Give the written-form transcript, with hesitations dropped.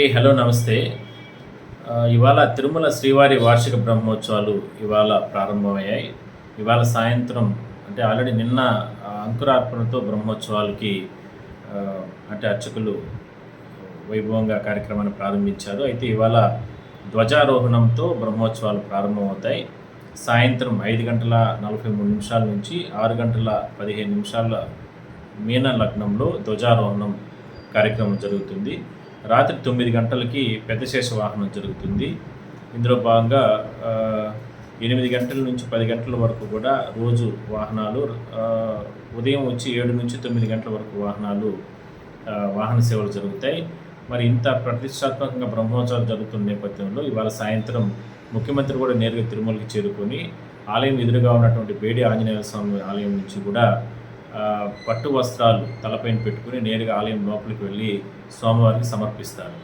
అండి. హలో, నమస్తే. ఇవాళ తిరుమల శ్రీవారి వార్షిక బ్రహ్మోత్సవాలు ఇవాళ ప్రారంభమయ్యాయి. ఇవాళ సాయంత్రం అంటే ఆల్రెడీ నిన్న అంకురార్పణతో బ్రహ్మోత్సవాలకి అంటే అర్చకులు వైభవంగా కార్యక్రమాన్ని ప్రారంభించారు. అయితే ఇవాళ ధ్వజారోహణంతో బ్రహ్మోత్సవాలు ప్రారంభమవుతాయి. సాయంత్రం 5:43 నుంచి 6:15 మీన లగ్నంలో ధ్వజారోహణం కార్యక్రమం జరుగుతుంది. రాత్రి 9 గంటలకి పెద్ద శేష వాహనం జరుగుతుంది. ఇందులో భాగంగా 8 గంటల నుంచి 10 గంటల వరకు కూడా రోజు వాహనాలు, ఉదయం వచ్చి 7 నుంచి 9 గంటల వరకు వాహన సేవలు జరుగుతాయి. మరి ఇంత ప్రతిష్టాత్మకంగా బ్రహ్మోత్సవాలు జరుగుతున్న నేపథ్యంలో ఇవాళ సాయంత్రం ముఖ్యమంత్రి కూడా నేరుగా తిరుమలకి చేరుకొని ఆలయం ఎదురుగా ఉన్నటువంటి బేడి ఆంజనేయ స్వామి ఆలయం నుంచి కూడా పట్టు వస్త్రాలు తలపైన పెట్టుకుని నేరుగా ఆలయం లోపలికి వెళ్ళి స్వామివారికి సమర్పిస్తారు.